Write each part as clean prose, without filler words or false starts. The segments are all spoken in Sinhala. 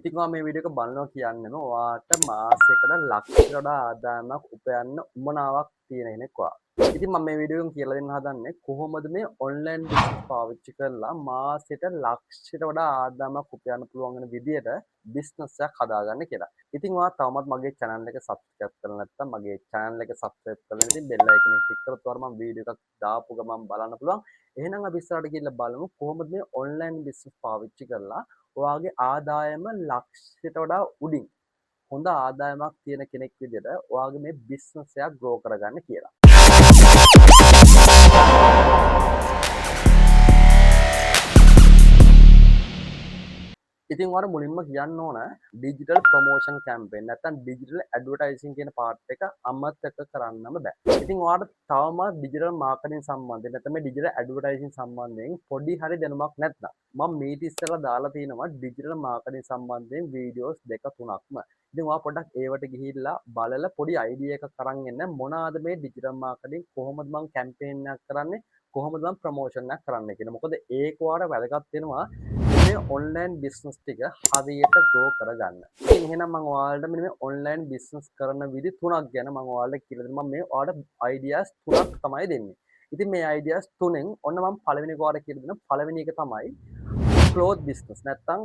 ඉතින් මම මේ වීඩියෝ එක බලනවා කියන්නෙම ඔයාට මාසෙකට ලක්ෂයකට වඩා ආදායමක් උපයන්න උවමනාවක් තියෙන කෙනෙක් ඔයා. ඉතින් මම මේ වීඩියෝ එකෙන් කියලා දෙන්න හදන්නේ කොහොමද මේ ඔන්ලයින් බිස්නස් පාවිච්චි කරලා මාසෙට ලක්ෂයට වඩා ආදායමක් උපයන්න පුළුවන් වෙන විදියට බිස්නස් එකක් හදාගන්න කියලා. ඉතින් ඔයා තවමත් මගේ channel එක subscribe කරලා නැත්නම් මගේ channel එක subscribe කරලා ඉතින් bell icon එක click කරොත් ඔයාලා මම වීඩියෝ එකක් දාපු ගමන් බලන්න පුළුවන්. එහෙනම් අපි ඉස්සරහට ගිහිල්ලා බලමු කොහොමද මේ ඔන්ලයින් බිස්නස් පාවිච්චි කරලා ඔයාගේ ආදායම ලක්ෂයට වඩා උඩින් හොඳ ආදායමක් තියෙන කෙනෙක් විදිහට ඔයාගේ මේ බිස්නස් එකක් ග්‍රෝ කරගන්න කියලා. ඉතින් ඔයාලා මුලින්ම කියන්න ඕන ඩිජිටල් ප්‍රොමෝෂන් කැම්පේන් නැත්නම් ඩිජිටල් ඇඩ්වර්ටයිසින් කියන පාර්ට් එක අමතක කරන්නම බෑ. ඉතින් ඔයාලට තවම ඩිජිටල් මාකටිං සම්බන්ධයෙන් නැත්නම් මේ ඩිජිටල් ඇඩ්වර්ටයිසින් සම්බන්ධයෙන් පොඩි හරි දැනුමක් නැත්නම් මම මීට ඉස්සෙල්ලා දාලා තිනවා ඩිජිටල් මාකටිං සම්බන්ධයෙන් වීඩියෝස් දෙක තුනක්ම. ඉතින් ඔයා පොඩ්ඩක් ඒවට ගිහිල්ලා බලලා පොඩි අයිඩියා එකක් අරන් එන්න මොනවාද මේ ඩිජිටල් මාකටිං කොහොමද මම කැම්පේන් එකක් කරන්නේ කොහොමද මම ප්‍රොමෝෂන් එකක් කරන්නේ කියලා. මොකද ඒක ඔයාලට වැදගත් වෙනවා මේ ඔන්ලයින් බිස්නස් ටික හරියට ග්‍රෝ කරගන්න. ඉතින් එහෙනම් මම ඔයාලට මෙන්න මේ ඔන්ලයින් බිස්නස් කරන විදි තුනක් ගැන මම ඔයාලට කියලා දෙනවා. මම මේ ඔයාලට අයිඩියාස් තුනක් තමයි දෙන්නේ. ඉතින් මේ අයිඩියාස් තුනෙන් ඔන්න මම පළවෙනි එක ඔයාලට කියලා දෙනවා. පළවෙනි එක තමයි ක්ලෝත් බිස්නස් නැත්නම්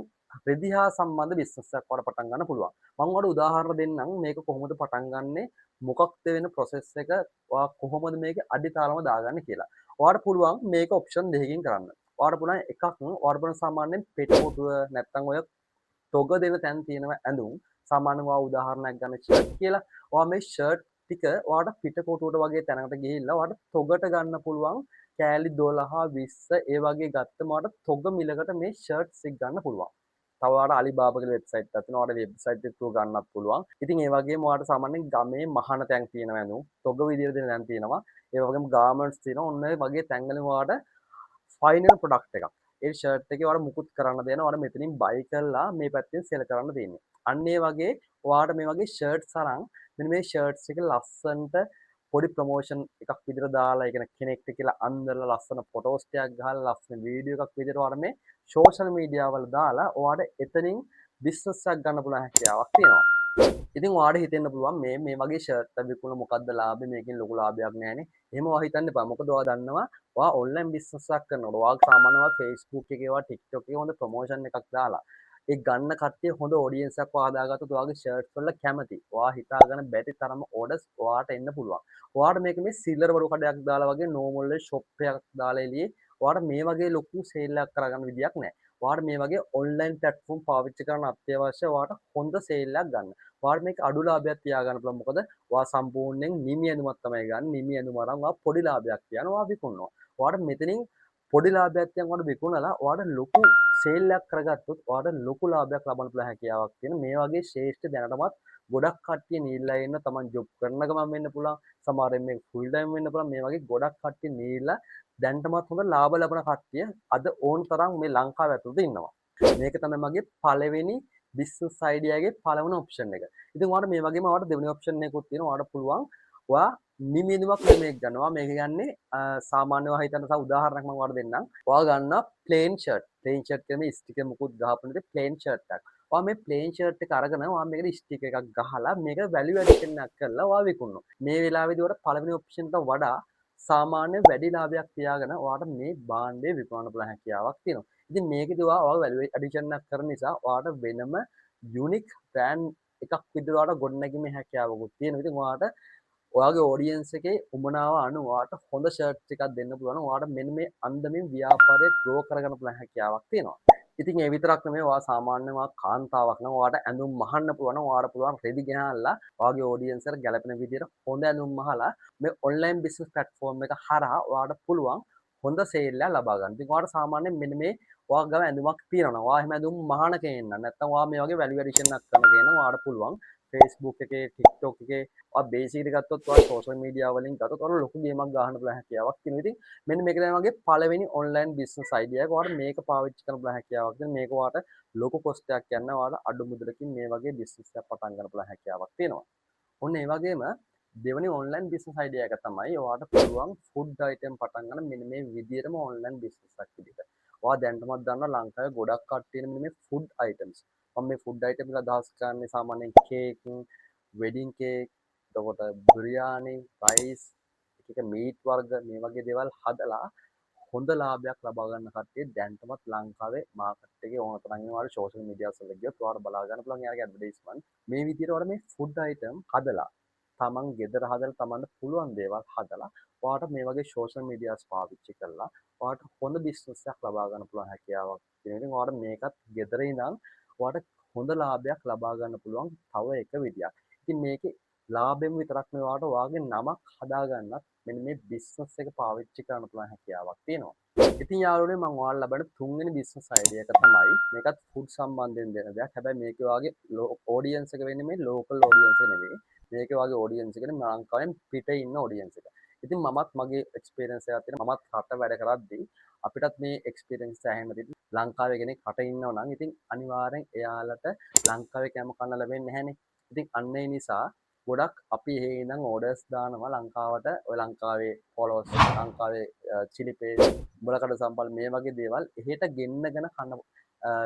රෙදි හා සම්බන්ධ බිස්නස් එකක් වඩ පටන් ගන්න පුළුවන්. මම ඔයාලට උදාහරණ දෙන්නම් මේක කොහොමද පටන් ගන්නෙ මොකක්ද වෙන process එක ඔයා කොහොමද මේකේ අඩිතාලම දාගන්නේ කියලා. ඔයාලට පුළුවන් මේක ඔප්ෂන් දෙකකින් කරන්න. ඔයාලට පුළුවන් එකක් ඔයාලට පුළුවන් සාමාන්‍යයෙන් පෙට්ටෝටුව නැත්නම් ඔය තොග දෙන තැන් තියෙනවා ඇඳුම් සාමාන්‍යයෙන් ඔයා උදාහරණයක් ගන්න ෂර්ට් කියලා. ඔයා මේ ෂර්ට් ටික ඔයාලට පිටකොටුවට වගේ තැනකට ගිහිල්ලා ඔයාලට තොගට ගන්න පුළුවන් කෑලි 12 20 ඒ වගේ ගත්තම ඔයාලට තොග මිලකට මේ ෂර්ට්ස් එක ගන්න පුළුවන්. තව ඔයාලට Alibaba කියලා වෙබ්සයිට් එකක් තියෙනවා. ඔයාලට වෙබ්සයිට් එක through ගන්නත් පුළුවන්. ඉතින් ඒ වගේම ඔයාලට සාමාන්‍යයෙන් ගමේ මහන තැන් තියෙනවා ඇඳුම් තොග විදියට දෙන තැන් තියෙනවා. ඒ වගේම ගාර්මන්ට්ස් තියෙනවා. ඔන්න ඔය වගේ තැන් වලින් ඔයාලට ෆයිනල් ප්‍රොඩක්ට් එකක්. ඒ ෂර්ට් එකේ ඔයාලා මුකුත් කරන්න දෙනවා. ඔයාලා මෙතනින් බයි කරලා මේ පැත්තෙන් සෙල් කරන්න තියෙන්නේ. අන්න ඒ වගේ ඔයාලට මේ වගේ ෂර්ට්ස් අරන් මෙන්න මේ ෂර්ට්ස් එක ලස්සනට පොඩි ප්‍රොමෝෂන් එකක් විදිහට දාලා ඒ කියන්නේ කෙනෙක්ට කියලා අන්දරලා ලස්සන ෆොටෝස් ටිකක් ගහලා ලස්සන වීඩියෝ එකක් විදිහට ඔයාලා මේ සෝෂල් මීඩියා වල දාලා ඔයාලට එතනින් බිස්නස් එකක් ගන්න පුළුවන් හැකියාවක් තියෙනවා. ඉතින් ඔයාලට හිතෙන්න පුළුවන් මේ වගේ ෂර්ට් එක විකුණන මොකද්ද ලාභේ මේකෙන් ලොකු ලාභයක් නැහැනේ. එහෙම ඔයා හිතන්න එපා. මොකද ඔයා දන්නවා ඔයා ඔන්ලයින් බිස්නස් එකක් කරනකොට ඔයා සාමාන්‍යව Facebook එකේ ඔයා TikTok එකේ හොඳ ප්‍රොමෝෂන් එකක් දාලා ඒ ගන්න කට්ටිය හොඳ ඔඩියන්ස් එකක් ඔයා හදාගත්තොත් ඔයාගේ ෂර්ට්ස් වල කැමති. ඔයා හිතාගෙන බැරි තරම ඕඩර්ස් ඔයාට එන්න පුළුවන්. ඔයාට මේක මේ සිල්ලර් බඩු කඩයක් දාලා වගේ නෝමල් ෂොප් එකක් දාලා එළියේ ඔයාට මේ වගේ ලොකු සේල් එකක් කරගන්න විදියක් නැහැ. ඔයාට මේ වගේ ඔන්ලයින් ප්ලැට්ෆෝම් පාවිච්චි කරන්න අත්‍යවශ්‍ය ඔයාට හොඳ සේල් එකක් ගන්න. ඔයාට මේක අඩු ලාභයක් තියාගන්න පුළුවන්. මොකද ඔයා සම්පූර්ණයෙන් නිමි ඇඳුමක් තමයි ගන්න. නිමි ඇඳුම අරන් ඔයා පොඩි ලාභයක් තියනවා ඔයා විකුණනවා. ඔයාට මෙතනින් පොඩි ලාභයක් තියන් ඔයාට විකුණලා ඔයාට ලොකු සේල් එකක් කරගත්තොත් ඔයාට ලොකු ලාභයක් ලබන්න පුළුවන් හැකියාවක් තියෙන මේ වගේ ශ්‍රේෂ්ඨ දැනටමත් ගොඩක් කට්ටිය නිල්ලා ඉන්න තමන් ජොබ් කරන ගමන් වෙන්න පුළුවන්. සමහරෙන් මේ ෆුල් ටයිම් වෙන්න පුළුවන්. මේ වගේ ගොඩක් කට්ටිය නිල්ලා දැනටමත් හොඳ ලාභ ලබන කට්ටිය අද ඕන තරම් මේ ලංකාව ඇතුළත ඉන්නවා. මේක තමයි මගේ පළවෙනි බිස්නස් අයිඩියාගේ පළවෙනි ඔප්ෂන් එක. ඉතින් ඔයාලට මේ වගේම ඔයාලට දෙවෙනි ඔප්ෂන් එකකුත් තියෙනවා. ඔයාලට පුළුවන් ඔයා නිමිදුමක් මේක ගන්නවා. මේක ගන්නේ සාමාන්‍ය ඔයා හිතන්න තව උදාහරණයක් මම ඔයාලට දෙන්නම්. ඔයා ගන්නවා ප්ලේන් ෂර්ට්. ප්ලේන් ෂර්ට් කියන්නේ ස්ටිකර් මුකුත් ගහපු නැති ප්ලේන් ෂර්ට් එකක්. ඔයා මේ ප්ලේන් ෂර්ට් එක අරගෙන ඔයා මේකට ස්ටිකර් එකක් ගහලා මේක වැලියු ඇඩිෂන් එකක් කරලා ඔයා විකුණනවා. මේ වෙලාවේදී ඔයාලට පළවෙනි ඔප්ෂන් එකට වඩා සාමාන්‍ය වැඩි ලාභයක් තියාගෙන ඔයාලට මේ භාණ්ඩය විකුණන්න පුළුවන් හැකියාවක් තියෙනවා. ඉතින් මේකදී ඔයා වැලියු ඇඩිෂන් එකක් කරන නිසා ඔයාලට වෙනම යුනික් බ්‍රෑන්ඩ් එකක් විදිහට ඔයාලට ගොඩනැගීමේ හැකියාවකුත් තියෙනවා. ඉතින් ඔයාලට ඔයාගේ ඔඩියන්ස් එකේ උමනාව අනුව ඔයාලට හොඳ ෂර්ට්ස් එකක් දෙන්න පුළුවන්. ඔයාලට මෙන්න මේ අන්දමින් ව්‍යාපාරය ග්‍රෝ කරගන්න පුළුවන් හැකියාවක් තියෙනවා. ඉතින් ඒ විතරක් නෙමෙයි ඔයා සාමාන්‍යයෙන් ඔයා කාන්තාවක් නම් ඔයාට ඇඳුම් මහන්න පුළුවන් නම් ඔයාට පුළුවන් රෙදි ගෙනල්ලා ඔයාගේ ඔඩියන්ස් එකට ගැලපෙන විදිහට හොඳ ඇඳුම් මහලා මේ ඔන්ලයින් බිස්නස් ප්ලැට්ෆෝම් එක හරහා ඔයාට පුළුවන් හොඳ සේල් එකක් ලබා ගන්න. ඉතින් ඔයාට සාමාන්‍යයෙන් මෙන්න මේ ඔයා ගාව ඇඳුමක් තියෙනවා. ඔයා එහෙම ඇඳුම් මහන කෙනෙක් නම් නැත්නම් ඔයා මේ වගේ වැලියු ඇඩිෂන් එකක් කරන කෙනෙක් නම් ඔයාට පුළුවන් Facebook එකේ TikTok එකේ ඔයා බේසිකලි ගත්තොත් ඔයා සෝෂල් මීඩියා වලින් ගත්තොත් ඔයාලා ලොකු ගේමක් ගහන්න පුළුවන් හැකියාවක් තියෙනවා. ඉතින් මෙන්න මේක තමයි මගේ පළවෙනි ඔන්ලයින් බිස්නස් අයිඩියා එක. ඔයාලා මේක පාවිච්චි කරන්න පුළුවන් හැකියාවක් තියෙනවා. මේක ඔයාට ලොකු කොස්ට් එකක් යන ඔයාලා අඩු මුදලකින් මේ වගේ බිස්නස් එකක් පටන් ගන්න පුළුවන් හැකියාවක් තියෙනවා. ඔන්න ඒ වගේම දෙවෙනි ඔන්ලයින් බිස්නස් අයිඩියා එක තමයි ඔයාට පුළුවන් ෆුඩ් අයිටම් පටන් ගන්න මෙන්න මේ විදිහටම ඔන්ලයින් බිස්නස් එකක් විදිහට. ඔයා දැනටමත් දන්නවා ලංකාවේ ගොඩක් කට්ටිය මෙන්න මේ ෆුඩ් අයිටම්ස් මම මේ ෆුඩ් අයිටම් එක අදහස් කරන්නේ සාමාන්‍යයෙන් කේක්, වෙඩින් කේක්, එතකොට බිරියානි, රයිස්, එක එක මීට් වර්ග මේ වගේ දේවල් හදලා හොඳ ලාභයක් ලබා ගන්න කට්ටිය දැන්ටමත් ලංකාවේ මාකට් එකේ ඕන තරම් ඉන්නවා. සෝෂල් මීඩියාස් වල ගියොත් ඔයාලට බලා ගන්න පුළුවන් එයාගේ ඇඩ්වර්ටයිස්මන්ට්. මේ විදිහට ඔයාලා මේ ෆුඩ් අයිටම් හදලා තමන් ගෙදර හදලා තමන්ට පුළුවන් දේවල් හදලා ඔයාලට මේ වගේ සෝෂල් මීඩියාස් පාවිච්චි කරලා ඔයාලට හොඳ බිස්නස් එකක් ලබා ගන්න පුළුවන් හැකියාවක් තියෙනවා. ඉතින් ඔයාලට මේකත් ගෙදර ඉඳන් ඔයාලට හොඳ ලාභයක් ලබා ගන්න පුළුවන් තව එක විදියක්. ඉතින් මේකේ ලාභයෙන් විතරක් නෙවෙයි ඔයාලට ඔයාගේ නමක් හදා ගන්නත් මෙන්න මේ බිස්නස් එක පාවිච්චි කරන්න පුළුවන් හැකියාවක් තියෙනවා. ඉතින් යාළුවනේ මම ඔයාලට ලබන තුන්වෙනි බිස්නස් අයිඩියා එක තමයි මේකත් ෆුඩ් සම්බන්ධයෙන් දෙන දෙයක්. හැබැයි මේකේ ඔයාගේ ඔඩියන්ස් එක වෙන්නේ මේ ලෝකල් ඔඩියන්ස් එක නෙවෙයි. මේකේ ඔයාගේ ඔඩියන්ස් එක ලංකාවෙන් පිටේ ඉන්න ඔඩියන්ස් එක. ඉතින් මමත් මගේ එක්ස්පීරියන්ස් එකක් තියෙනවා. මමත් රට වැඩ කරද්දී අපිටත් මේ එක්ස්පීරියන්ස් එක ඇහෙන්න තියෙනවා. ලංකාවේ කෙනෙක් රට ඉන්නවා නම් ඉතින් අනිවාර්යෙන් එයාලට ලංකාවේ කෑම කන්න ලැබෙන්නේ නැහැනේ. ඉතින් අන්න ඒ නිසා ගොඩක් අපි එහෙ ඉඳන් ඕඩර්ස් දානවා ලංකාවට. ඔය ලංකාවේ ෆොලෝවර්ස් ලංකාවේ චිලි පේස්ට් උඹලකඩ සම්පල් මේ වගේ දේවල් එහෙට ගෙන්නගෙන කන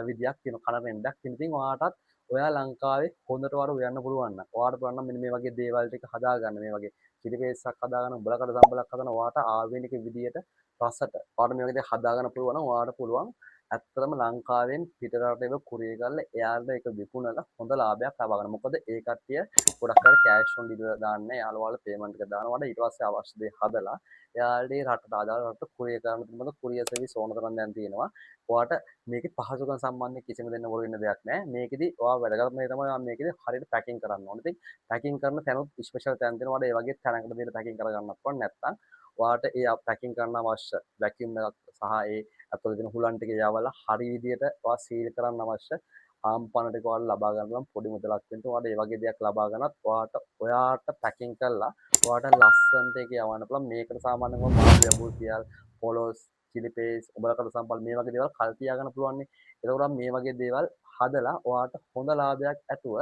විදියක් තියෙනවා. කන රෙන්ඩක් තියෙනවා. ඉතින් ඔයාටත් ඔයා ලංකාවේ හොඳට වර උයන්න පුළුවන් නම් ඔයාට පුළුවන් නම් මෙන්න මේ වගේ දේවල් ටික හදාගන්න. මේ වගේ චිලි පේස්ට් එකක් හදාගන්න උඹලකඩ සම්පලක් හදන ඔයාට ආවේනික විදියට රසට ඔයාට මේ වගේ දේ හදාගන්න පුළුවන් නම් ඔයාට පුළුවන් ඇත්තටම ලංකාවෙන් පිටරට ඒක කුරිය කරලා එයාට ඒක විකුණලා හොඳ ලාභයක් ලබා ගන්න. මොකද ඒ කට්ටිය ගොඩක් අය කෑෂ් ඔන් ඩිලිවර් දාන්නේ යාළුවාලා පේමන්ට් එක දානවාට ඊට පස්සේ අවශ්‍ය දේ හදලා එයාලේ රටට ආදාළ රටට කුරිය කරන්න තියෙනවා. කුරිය සර්විස් ඕන තරම් දැන් තියෙනවා. ඔයාට මේකේ පහසුකම් සම්බන්ධයෙන් කිසිම දෙන්න වර වෙන්න දෙයක් නැහැ. මේකෙදි ඔයා වැඩ කරන දේ තමයි මේකෙදි හරියට පැකින් කරන්න ඕනේ. ඉතින් පැකින් කරන තැනුත් ස්පෙෂල් තැන් තියෙනවා. ඔයාට ඒ වගේ තැනකට දෙන්න පැකින් කර ගන්නත් පුළුවන්. නැත්නම් ඔයාට ඒ පැකින් කරන්න අවශ්‍ය වැකියුම් එකක් සහ ඒ ඇතුළේ තියෙන හුලන් ටික යවලා හරි විදියට ඔයා සීල් කරන්න අවශ්‍ය ආම්පන ටික ඔයාලා ලබා ගන්න පුළුවන් පොඩි මුදලක් දෙන්න. ඔයාට ඒ වගේ දෙයක් ලබා ගන්නත් ඔයාට පැකින් කරලා ඔයාට ලස්සනට ඒක යවන්න පුළුවන්. මේකට සාමාන්‍යයෙන් මාළු යබුල් තියල් පොලොස් චිලි පේස්ට් උඹලකට සම්පල් මේ වගේ දේවල් කල් තියා ගන්න පුළුවන් නේ. එතකොට මේ වගේ දේවල් හදලා ඔයාට හොඳ ලාභයක් ඇතුව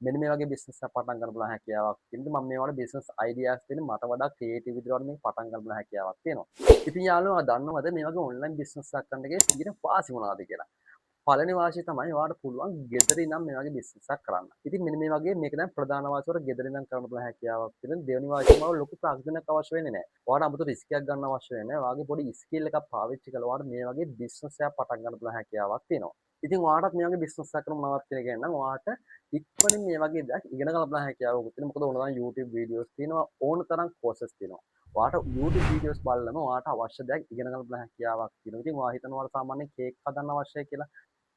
මෙන්න මේ වගේ බිස්නස් එකක් පටන් ගන්න පුළුවන් හැකියාවක් තියෙනවා. මම මේ වගේ බිස්නස් අයිඩියාස් තියෙන මට වඩා ක්‍රියේටිව් විදිහට මේක පටන් ගන්න පුළුවන් හැකියාවක් තියෙනවා. ඉතින් යාළුවෝ දන්නවද මේ වගේ ඔන්ලයින් බිස්නස් එකක් කරන්න ගියේ තියෙන වාසි මොනවද කියලා? පළවෙනි වාසිය තමයි ඔයාලට පුළුවන් ගෙදර ඉඳන් මේ වගේ බිස්නස් එකක් කරන්න. ඉතින් මෙන්න මේ වගේ මේක දැන් ප්‍රධාන වාසිය වල ගෙදර ඉඳන් කරන්න පුළුවන් හැකියාවක් තියෙන. දෙවෙනි වාසිය තමයි ලොකු ප්‍රාග්ධනයක් අවශ්‍ය වෙන්නේ නැහැ. ඔයාලට 아무තු රිස්ක් එකක් ගන්න අවශ්‍ය වෙන්නේ නැහැ. ඔයාගේ පොඩි ස්කිල් එකක් පාවිච්චි කරලා ඔයාලට මේ වගේ බිස්නස් එකක් පටන් ගන්න පුළුවන් හැකියාවක් තියෙනවා. ඉතින් ඔයාලට මේ වගේ බිස්නස් එකක් කරන මොනවද කියලා කියන්න නම් ඔයාට ඉක්මනින් මේ වගේ දෙයක් ඉගෙන ගන්න පුළුවන් හැකියාවක් තියෙනවා. මොකද ඕන තරම් YouTube වීඩියෝස් තියෙනවා. ඕන තරම් කෝසස් තියෙනවා. ඔයාට YouTube වීඩියෝස් බලලම ඔයාට අවශ්‍ය දෙයක් ඉගෙන ගන්න පුළුවන් හැකියාවක් තියෙනවා. ඉතින් ඔයා හිතනවා ඔයාලා සාමාන්‍යයෙන් කේක් හදන්න අවශ්‍යයි කියලා.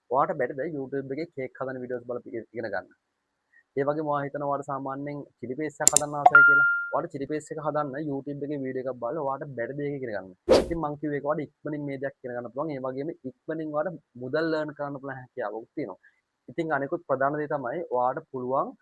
ඔයාට බැරිද YouTube එකේ කේක් හදන වීඩියෝස් බලලා ඉගෙන ගන්න? ඒ වගේම ඔයා හිතනවා ඔයාට සාමාන්‍යයෙන් චිලි පේස්ට් එකක් හදන්න ආසයි කියලා. ඔයාට චිලි පේස්ට් එක හදන්න YouTube එකේ වීඩියෝ එකක් බලලා ඔයාට බැරිද ඒක ඉගෙන ගන්න. ඉතින් මම කිව්වේ ඒක ඔයාට ඉක්මනින් මේ දෙයක් ඉගෙන ගන්න පුළුවන්. ඒ වගේම ඉක්මනින් ඔයාට මුදල් ලර්න් කරන්න පුළුවන් හැකියාවක් තියෙනවා. ඉතින් අනිකුත් ප්‍රධාන දේ තමයි ඔයාට පුළුවන්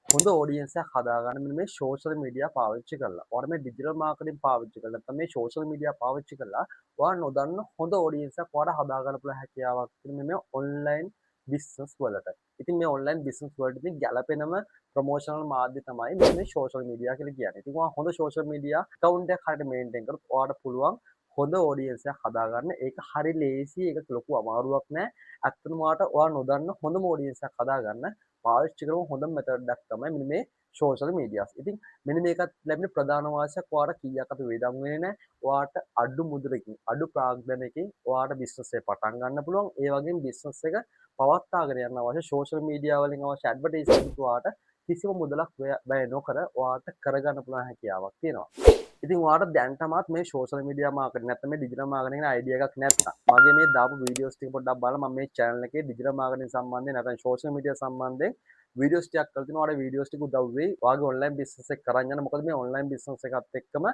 හොඳ ඔඩියන්ස් එකක් හදාගන්න මෙන්න මේ සෝෂල් මීඩියා පාවිච්චි කරලා. ඔයාලා මේ ඩිජිටල් මාකටිං පාවිච්චි කරලා නැත්නම් මේ සෝෂල් මීඩියා පාවිච්චි කරලා ඔයා නොදන්න හොඳ ඔඩියන්ස් එකක් ඔයාලා හදාගන්න පුළුවන් හැකියාවක් තියෙන මේ ඔන්ලයින් බිස්නස් වලට. ඉතින් මේ ඔන්ලයින් බිස්නස් වලට ඉතින් ගැලපෙනම ප්‍රොමෝෂනල් මාධ්‍ය තමයි මේ සෝෂල් මීඩියා කියලා කියන්නේ. ඉතින් ඔයා හොඳ සෝෂල් මීඩියා account එකක් හරියට මේන්ටේන් කරොත් ඔයාට පුළුවන් හොඳ ඔඩියන්ස් එකක් හදාගන්න. ඒක හරි ලේසි. ඒක ලොකු අමාරුවක් නෑ. ඇත්තටම ඔයා නොදන්න හොඳම ඔඩියන්ස් එකක් හදාගන්න පාවිච්චි කරන හොඳම මෙතඩ් එකක් තමයි මෙන්න මේ සෝෂල් මීඩියාස්. ඉතින් මෙන්න මේකත් ලැබෙන ප්‍රධාන වාසියක් ඔයාට කීයක් අපි වේදම් වෙන්නේ නැහැ. ඔයාට අඩු මුදලකින් අඩු ප්‍රාග්ධනයකින් ඔයාට බිස්නස් එක පටන් ගන්න පුළුවන්. ඒ වගේම බිස්නස් එක පවත්වාගෙන යන්න අවශ්‍ය සෝෂල් මීඩියා වලින් අවශ්‍ය ඇඩ්වර්ටයිස්මන්ට් ඔයාට කිසිම මුදලක් වැය නොකර ඔයාට කරගන්න පුළුවන් හැකියාවක් තියෙනවා. ඉතින් ඔයාට දැන්ටමත් මේ සෝෂල් මීඩියා මාකටිං නැත්නම් මේ ඩිජිටල් මාකටිං ගැන අයිඩියා එකක් නැත්නම් මගේ මේ දාපු වීඩියෝස් ටික පොඩ්ඩක් බලලා මම මේ channel එකේ ඩිජිටල් මාකටිං සම්බන්ධයෙන් නැත්නම් සෝෂල් මීඩියා සම්බන්ධයෙන් වීඩියෝස් ටිකක් කරලා තිනවා. ඔයාලට වීඩියෝස් ටික උදව් වෙයි. ඔයාගේ ඔන්ලයින් බිස්නස් එක කරන් යන්න. මොකද මේ ඔන්ලයින් බිස්නස් එකත් එක්කම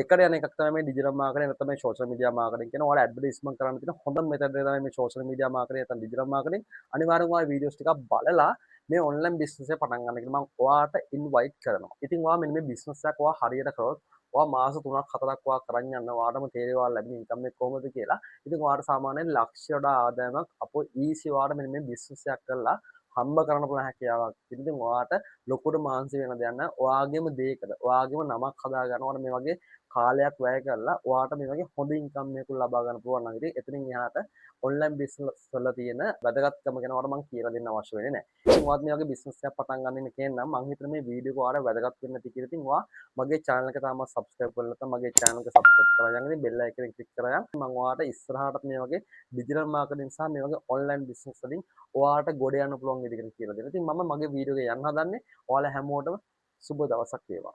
එකට යන එකක් තමයි මේ ඩිජිටල් මාකටිං නැත්නම් මේ සෝෂල් මීඩියා මාකටිං කියන ඔයාලා ඇඩ්වර්ටයිස්මන්ට් කරන්න තියෙන හොඳම මෙතඩ් එක තමයි මේ සෝෂල් මීඩියා මාකටිං නැත්නම් ඩිජිටල් මාකටිං. අනිවාර්යෙන්ම ඔයා වීඩියෝස් ටිකක් බලලා මේ ඔන්ලයින් බිස්නස් එක පටන් ගන්න කියලා මම ඔයාට ඉන්වයිට් කරනවා. ඉතින් ඔයා මෙන්න මේ බිස්නස් එකක් ඔයා හරියට කරොත් ඔයා මාස 3ක් 4ක් ඔයා කරන් යන්න ඔයාටම තේරෙනවා ලැබෙන ඉන්කම් එක කොහොමද කියලා. ඉතින් ඔයාට සාමාන්‍යයෙන් ලක්ෂයට වඩා ආදායමක් අපෝ ඊසි ඔයාට මෙන්න මේ බිස්නස් එකක් කරලා හම්බ කරන්න පුළුවන් හැකියාවක්. ඉතින් ඔයාට ලොකුට මාන්සි වෙන දෙයක් නැහැ. ඔයාගේම දෙයකට ඔයාගේම නමක් හදා ගන්න ඕන මේ වගේ කාලයක් වැය කරලා ඔයාට මේ වගේ හොඳ ඉන්කම් එකක් ලබා ගන්න පුළුවන් නම් ඉතින් එතනින් එහාට ඔන්ලයින් බිස්නස් වල තියෙන වැදගත්කම ගැන ඔයාලට මම කියලා දෙන්න අවශ්‍ය වෙන්නේ නැහැ. ඉතින් ඔයාත් මේ වගේ බිස්නස් එකක් පටන් ගන්න ඉන්න කෙනෙක් නම් මම හිතන්නේ මේ වීඩියෝ එක ඔයාලට වැදගත් වෙන්න ඇති කියලා. ඉතින් ඔයා මගේ channel එක තාම subscribe කරලා නැත්නම් මගේ channel එක subscribe කරගන්න. ඉතින් bell icon එක click කරගන්න. මම ඔයාලට ඉස්සරහටත් මේ වගේ digital marketing සහ මේ වගේ online business වලින් ඔයාලට ගොඩ යන්න පුළුවන් විදිහකට කියලා දෙන්න. ඉතින් මම මගේ වීඩියෝ එක යන්න හදන්නේ. ඔයාලා හැමෝටම සුබ දවසක් වේවා.